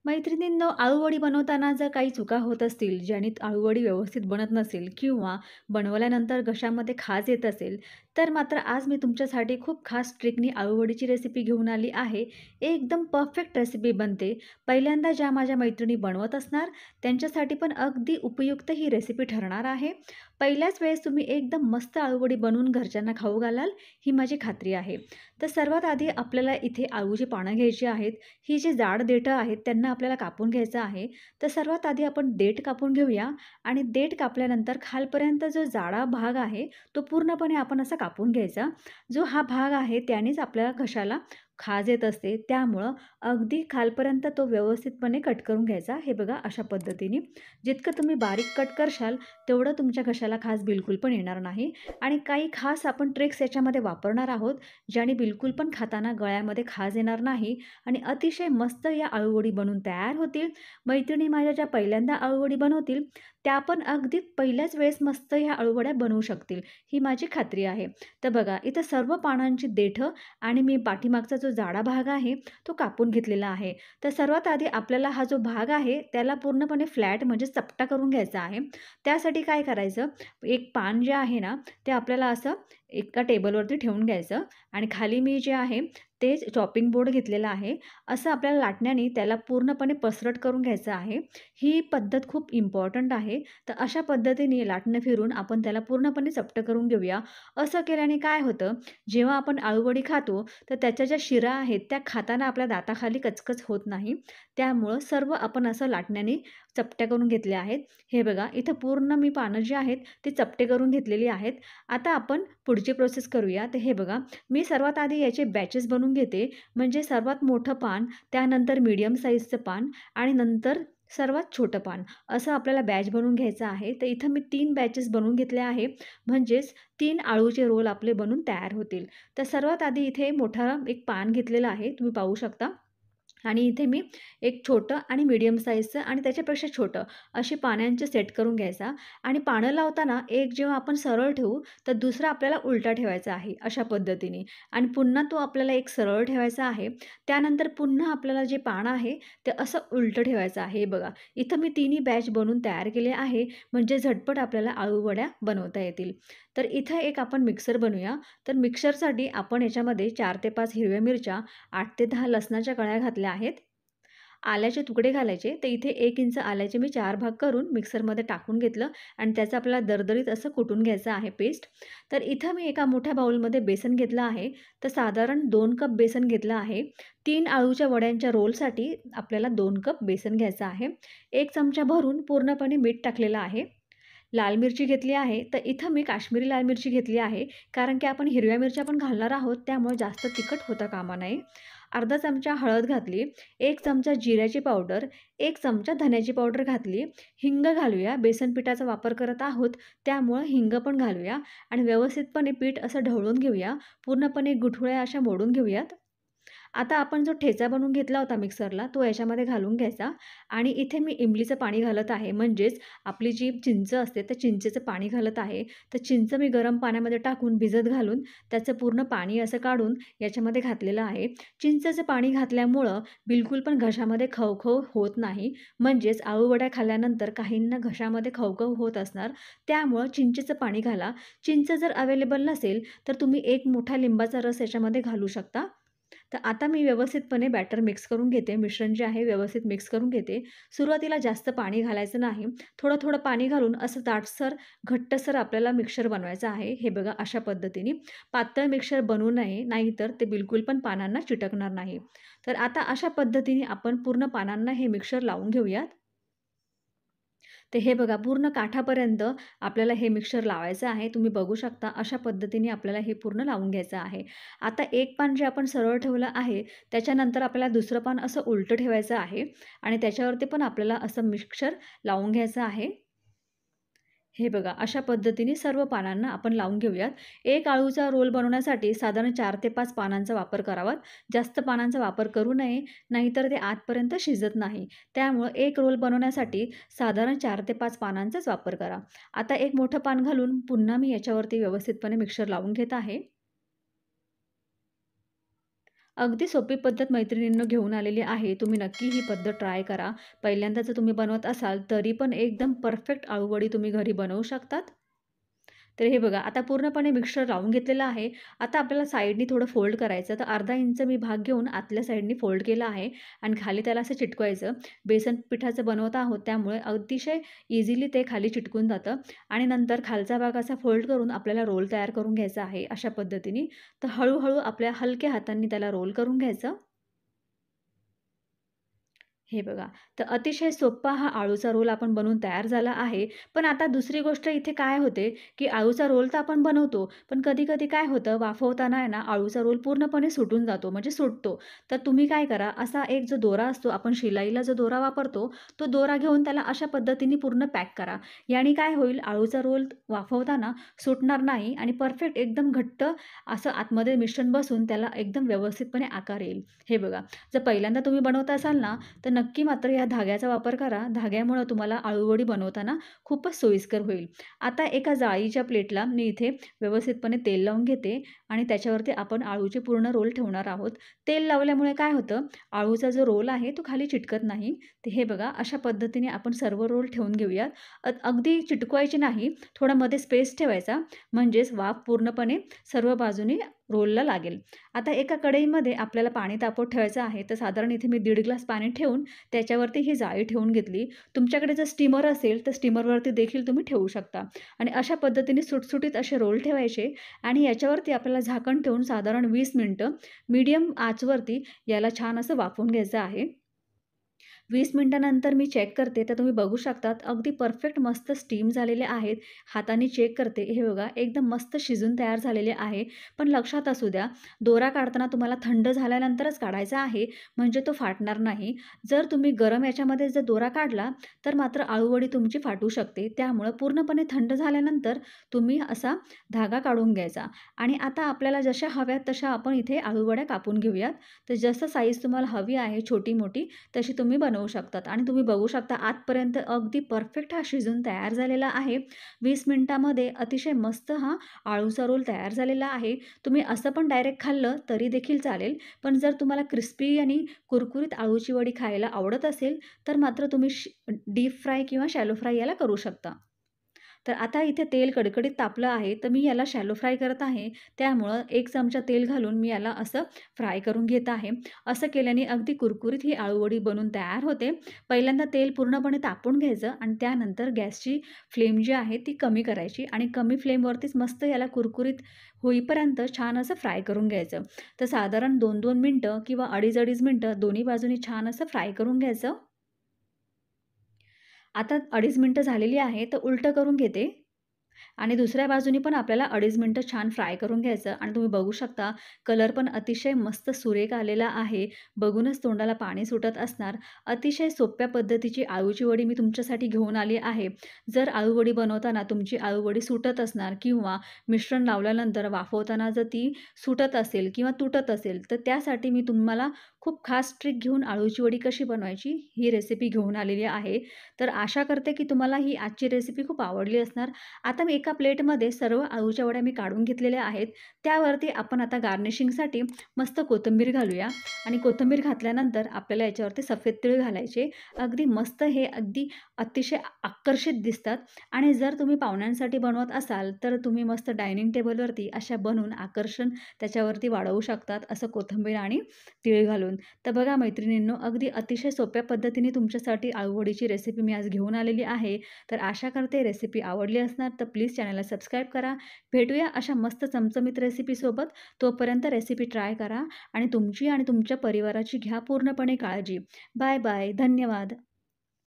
मैत्रिणींनो, आळूवडी बनवताना जर काही चुका होत असतील, ज्याने आळूवडी व्यवस्थित बनत नसेल किंवा बनवल्यानंतर घशामध्ये खाज येत असेल, तर मात्र आज मी तुमच्यासाठी खूप खास ट्रिकनी आळूवडीची रेसिपी घेऊन आली आहे. एकदम परफेक्ट रेसिपी बनते. पहिल्यांदा ज्या माझ्या मैत्रिणी बनवत असणार, त्यांच्यासाठी पण अगदी उपयुक्त ही रेसिपी ठरणार आहे. पहिल्याच वेळेस तुम्ही एकदम मस्त आळूवडी बनवून घरच्यांना खाऊ घालाल, ही माझी खात्री आहे. तर सर्वात आधी आपल्याला इथे आळूची पानं घ्यायची आहेत. ही जी जाड देठं आहेत त्यांना आपल्याला कापून घ्यायचं आहे. तर सर्वात आधी आपण देठ कापून घेऊया आणि देठ कापल्यानंतर खालपर्यंत जो जाडा भाग आहे तो पूर्णपणे आपण असा कापून घ्यायचा. जो हा भाग आहे त्यानेच आपल्याला घशाला खाज येत असते, त्यामुळं अगदी खालपर्यंत तो व्यवस्थितपणे कट करून घ्यायचा. हे बघा अशा पद्धतीने जितकं तुम्ही बारीक कट करशाल तेवढं तुमच्या घशाला खाज बिलकुल पण येणार नाही. आणि काही खास आपण ट्रिक्स याच्यामध्ये वापरणार आहोत, ज्याने बिलकुल पण खाताना गळ्यामध्ये खाज येणार नाही आणि अतिशय मस्त या आळूवडी बनून तयार होतील. मैत्रिणी माझ्या ज्या पहिल्यांदा आळूवडी बनवतील, त्या पण अगदी पहिल्याच वेळेस मस्त ह्या आळूवड्या बनवू शकतील, ही माझी खात्री आहे. तर बघा इथं सर्व पानांची देठं आणि मी पाठीमागचा जो जाडा भाग आहे, तो कापून घेतलेला आहे. तर सर्वात आधी आपल्याला हा जो भाग आहे, त्याला पूर्णपणे फ्लॅट म्हणजे चपटा करून घ्यायचा आहे. त्यासाठी काय करायचं, एक पान जे आहे ना, ते आपल्याला असं एका टेबलवरती ठेवून घ्यायचं आणि खाली मी जे आहे ते चॉपिंग बोर्ड घेतलेला आहे. असं आपल्याला लाटण्याने त्याला पूर्णपणे पसरट करून घ्यायचं आहे. ही पद्धत खूप इम्पॉर्टंट आहे. तर अशा पद्धतीने लाटणं फिरून आपण त्याला पूर्णपणे चपटं करून घेऊया. असं केल्याने काय होतं, जेव्हा आपण आळूवडी खातो तर त्याच्या ज्या शिरा आहेत त्या खाताना आपल्या दाताखाली कचकच होत नाही. त्यामुळं सर्व आपण असं लाटण्याने चपट्या करून घेतल्या आहेत. हे बघा इथं पूर्ण मी पानं जी आहेत ती चपटे करून घेतलेली आहेत. आता आपण पुढची प्रोसेस करूया. तर हे बघा, मी सर्वात आधी याचे बॅचेस बनवून घेते. म्हणजे सर्वात मोठं पान, त्यानंतर मीडियम साईजचं पान आणि नंतर सर्वात छोटं पान, असं आपल्याला बॅच बनवून घ्यायचं आहे. तर इथं मी 3 बॅचेस बनवून घेतले आहे. म्हणजेच 3 आळूचे रोल आपले बनून तयार होतील. तर सर्वात आधी इथे मोठा एक पान घेतलेलं आहे, तुम्ही पाहू शकता. आणि इथे मी एक छोटं आणि मीडियम साईजचं आणि त्याच्यापेक्षा छोटं अशी पाण्यांचे सेट करून घ्यायचा. आणि पानं लावताना एक जेव्हा आपण सरळ ठेवू तर दुसरा आपल्याला उलटा ठेवायचा आहे अशा पद्धतीने. आणि पुन्हा तो आपल्याला एक सरळ ठेवायचा आहे. त्यानंतर पुन्हा आपल्याला जे पान आहे ते असं उलटं ठेवायचं आहे. हे बघा इथं मी तिन्ही बॅच बनवून तयार केले आहे, म्हणजे झटपट आपल्याला आळूवड्या बनवता येतील. तर इथं एक आपण मिक्सर बनवूया. तर मिक्सरसाठी आपण याच्यामध्ये 4 ते 5 हिरव्या मिरच्या, 8 ते 10 लसणाच्या कळ्या घातल्या आहेत. आल्याचे तुकडे घालायचे. तर इथे 1 इंच आल्याचे मी 4 भाग करून मिक्सरमध्ये टाकून घेतलं आणि त्याचं आपल्याला दरदरीत असं कुटून घ्यायचं आहे पेस्ट. तर इथं मी एका मोठ्या बाउलमध्ये बेसन घेतलं आहे. तर साधारण 2 कप बेसन घेतलं आहे. 3 आळूच्या वड्यांच्या रोलसाठी आपल्याला 2 कप बेसन घ्यायचं आहे. 1 चमचा भरून पूर्णपणे मीठ टाकलेलं आहे. लाल मिरची घेतली आहे. तर इथं मी काश्मीरी लाल मिरची घेतली आहे. कारण की आपण हिरव्या मिरच्या पण घालणार आहोत, त्यामुळे जास्त तिखट होता कामा नये. अर्धा चमचा हळद घातली, 1 चमचा जिऱ्याची पावडर, 1 चमचा धन्याची पावडर घातली. हिंग घालूया. बेसन पिठाचा वापर करत आहोत, त्यामुळं हिंग पण घालूया आणि व्यवस्थितपणे पीठ असं ढवळून घेऊया. पूर्णपणे गुठळ्या अशा मोडून घेऊयात. आता आपण जो ठेचा बनवून घेतला होता मिक्सरला, तो याच्यामध्ये घालून घ्यायचा. आणि इथे मी इमलीचं पाणी घालत आहे, म्हणजेच आपली जी चिंच असते तर चिंचेचं पाणी घालत आहे. तर चिंच मी गरम पाण्यामध्ये टाकून भिजत घालून त्याचं पूर्ण पाणी असं काढून याच्यामध्ये घातलेलं आहे. चिंचेचं पाणी घातल्यामुळं बिलकुल पण घशामध्ये खवखव होत नाही. म्हणजेच आळूवड्या खाल्ल्यानंतर काहींना घशामध्ये खवखव होत असणार, त्यामुळं चिंचेचं पाणी घाला. चिंच जर अवेलेबल नसेल तर तुम्ही 1 मोठा लिंबाचा रस याच्यामध्ये घालू शकता. तर आता मी व्यवस्थितपणे बॅटर मिक्स करून घेते. मिश्रण जे आहे व्यवस्थित मिक्स करून घेते. सुरुवातीला जास्त पाणी घालायचं नाही. थोडं-थोडं पाणी घालून असं दाटसर, घट्टसर आपल्याला मिक्सचर बनवायचं आहे. हे बघा अशा पद्धतीने. पातळ मिक्सचर बनवू नये, नाहीतर ते बिलकुल पण पानांना चिटकणार नाही. तर आता अशा पद्धतीने आपण पूर्ण पानांना हे मिक्सचर लावून घेऊयात. तर हे बघा पूर्ण काठापर्यंत आपल्याला हे मिक्सचर लावायचं आहे. तुम्ही बघू शकता अशा पद्धतीने आपल्याला हे पूर्ण लावून घ्यायचं आहे. आता एक पान जे आपण सरळ ठेवलं आहे, त्याच्यानंतर आपल्याला दुसरं पान असं उलटं ठेवायचं आहे आणि त्याच्यावरती पण आपल्याला असं मिक्सचर लावून घ्यायचं आहे. हे बघा अशा पद्धतीने सर्व पानांना आपण लावून घेऊयात. एक आळूचा रोल बनवण्यासाठी साधारण 4 ते 5 पानांचा वापर करावा. जास्त पानांचा वापर करू नये, नाहीतर ते आतपर्यंत शिजत नाही. त्यामुळं एक रोल बनवण्यासाठी साधारण 4 ते 5 पानांचाच वापर करा. आता एक मोठं पान घालून पुन्हा मी याच्यावरती व्यवस्थितपणे मिक्सचर लावून घेत आहे. अगदी सोपी पद्धत मैत्रिणींनो घेऊन आलेली आहे. तुम्ही नक्की ही पद्धत ट्राय करा. पहिल्यांदा जर तुम्ही बनवत असाल, तरी पण एकदम परफेक्ट आळूवडी तुम्ही घरी बनवू शकतात. तर हे बघा, आता पूर्णपणे मिक्सचर लावून घेतलेलं आहे. आता आपल्याला साइडनी थोडं फोल्ड करायचं. तर अर्धा इंच मी भाग घेऊन आतल्या साइडनी फोल्ड केला आहे आणि खाली त्याला असं चिटकवायचं. बेसन पिठाचं बनवत आहोत, त्यामुळे अतिशय इझिली ते खाली चिटकून जातं आणि नंतर खालचा भाग असा फोल्ड करून आपल्याला रोल तयार करून घ्यायचा आहे अशा पद्धतीने. तर हळू आपल्या हलक्या हातांनी त्याला रोल करून घ्यायचं. हे बघा, तर अतिशय सोप्पा हा आळूचा रोल आपण बनवून तयार झाला आहे. पण आता दुसरी गोष्ट इथे काय होते, की आळूचा रोल तर आपण बनवतो, पण कधी-कधी काय होतं वाफवताना आहे ना, आळूचा रोल पूर्णपणे सुटून जातो, म्हणजे सुटतो. तर तुम्ही काय करा, असा एक जो दोरा असतो, आपण शिलाईला जो दोरा वापरतो, तो दोरा घेऊन त्याला अशा पद्धतीने पूर्ण पॅक करा. याने काय होईल, आळूचा रोल वाफवताना सुटणार नाही आणि परफेक्ट एकदम घट्ट असं आतमध्ये मिश्रण बसून त्याला एकदम व्यवस्थितपणे आकार येईल. हे बघा, जर पहिल्यांदा तुम्ही बनवत असाल ना, तर नक्की मात्र या धाग्याचा वापर करा. धाग्यामुळं तुम्हाला आळूवडी बनवताना खूपच सोयीस्कर होईल. आता एका जाळीच्या प्लेटला मी इथे व्यवस्थितपणे तेल लावून घेते आणि त्याच्यावरती आपण आळूचे पूर्ण रोल ठेवणार आहोत. तेल लावल्यामुळे काय होतं, आळूचा जो रोल आहे तो खाली चिटकत नाही. तर हे बघा, अशा पद्धतीने आपण सर्व रोल ठेवून घेऊयात. अगदी चिटकवायचे नाही, थोडा मध्ये स्पेस ठेवायचा, म्हणजेच वाफ पूर्णपणे सर्व बाजूनी रोलला लागेल. आता एका कढईमध्ये आपल्याला पाणी तापवत ठेवायचं आहे. तर साधारण इथे मी 1.5 ग्लास पाणी ठेवून त्याच्यावरती ही जाळी ठेवून घेतली. तुमच्याकडे जर स्टीमर असेल, तर स्टीमरवरती देखील तुम्ही ठेवू शकता आणि अशा पद्धतीने सुटसुटीत असे रोल ठेवायचे आणि याच्यावरती आपल्याला झाकण ठेवून साधारण 20 मिनिटं मीडियम आचवरती याला छान असं वाफवून घ्यायचं आहे. 20 मिनिटानंतर मी चेक करते, तर तुम्ही बघू शकतात अगदी परफेक्ट मस्त स्टीम झालेले आहेत. हाताने चेक करते, हे बघा एकदम मस्त शिजून तयार झालेले आहे. पण लक्षात असू द्या, दोरा काढताना तुम्हाला थंड झाल्यानंतरच काढायचा आहे, म्हणजे तो फाटणार नाही. जर तुम्ही गरम याच्यामध्ये जर दोरा काढला, तर मात्र आळूवडी तुमची फाटू शकते. त्यामुळं पूर्णपणे थंड झाल्यानंतर तुम्ही असा धागा काढून घ्यायचा आणि आता आपल्याला जशा हव्यात तशा आपण इथे आळूवड्या कापून घेऊयात. तर जसं साईज तुम्हाला हवी आहे छोटी-मोठी, तशी तुम्ही बनवू शकतात आणि तुम्ही बघू शकता आतपर्यंत अगदी परफेक्ट हा शिजून तयार झालेला आहे. 20 मिनिटामध्ये अतिशय मस्त हा आळूचा रोल तयार झालेला आहे. तुम्ही असं पण डायरेक्ट खाल्लं तरी देखील चालेल. पण जर तुम्हाला क्रिस्पी आणि कुरकुरीत आळूची वडी खायला आवडत असेल, तर मात्र तुम्ही डीप फ्राय किंवा शॅलो फ्राय याला करू शकता. तर आता इथे तेल कडकडीत तापलं आहे, तर मी याला शॅलो फ्राय करत आहे. त्यामुळं 1 चमचा तेल घालून मी याला असं फ्राय करून घेत आहे. असं केल्याने अगदी कुरकुरीत ही आळूवडी बनून तयार होते. पहिल्यांदा तेल पूर्णपणे तापवून घ्यायचं आणि त्यानंतर गॅसची फ्लेम जी आहे ती कमी करायची आणि कमी फ्लेमवरतीच मस्त याला कुरकुरीत होईपर्यंत छान असं फ्राय करून घ्यायचं. तर साधारण 2-2 मिनिटं किंवा 2.5-2.5 मिनिटं दोन्ही बाजूनी छान असं फ्राय करून घ्यायचं. आता 2.5 मिनिटं झालेली आहे, तर उलटं करून घेते. आणि दुसऱ्या बाजूनी पण आपल्याला 2.5 मिनिटं छान फ्राय करून घ्यायचं आणि तुम्ही बघू शकता कलर पण अतिशय मस्त सुरेख आलेला आहे. बघूनच तोंडाला पाणी सुटत असणार. अतिशय सोप्या पद्धतीची आळूची वडी मी तुमच्यासाठी घेऊन आली आहे. जर आळूवडी बनवताना तुमची आळूवडी सुटत असणार किंवा मिश्रण लावल्यानंतर वाफवताना जर ती सुटत असेल किंवा तुटत असेल, तर त्यासाठी मी तुम्हाला खूप खास ट्रिक घेऊन आळूची वडी कशी बनवायची ही रेसिपी घेऊन आलेली आहे. तर आशा करते की तुम्हाला ही आजची रेसिपी खूप आवडली असणार. आता मी एका प्लेटमध्ये सर्व आळूच्या वड्या मी काढून घेतलेल्या आहेत. त्यावरती आपण आता गार्निशिंगसाठी मस्त कोथिंबीर घालूया आणि कोथिंबीर घातल्यानंतर आपल्याला याच्यावरती सफेद तीळ घालायचे. अगदी मस्त हे अगदी अतिशय आकर्षित दिसतात आणि जर तुम्ही पाहुण्यांसाठी बनवत असाल, तर तुम्ही मस्त डायनिंग टेबलवरती अशा बनवून आकर्षण त्याच्यावरती वाढवू शकतात, असं कोथिंबीर आणि तीळ घालून. तर बघा मैत्रिणींनो, अगदी अतिशय सोप्या पद्धतीने तुमच्यासाठी आळूवडीची रेसिपी मी आज घेऊन आलेली आहे. तर आशा करते रेसिपी आवडली असणार, तर प्लीज चॅनलला सबस्क्राईब करा. भेटूया अशा मस्त चमचमीत रेसिपीसोबत. तोपर्यंत रेसिपी ट्राय करा आणि तुमची आणि तुमच्या परिवाराची घ्या पूर्णपणे काळजी. Bye bye. धन्यवाद.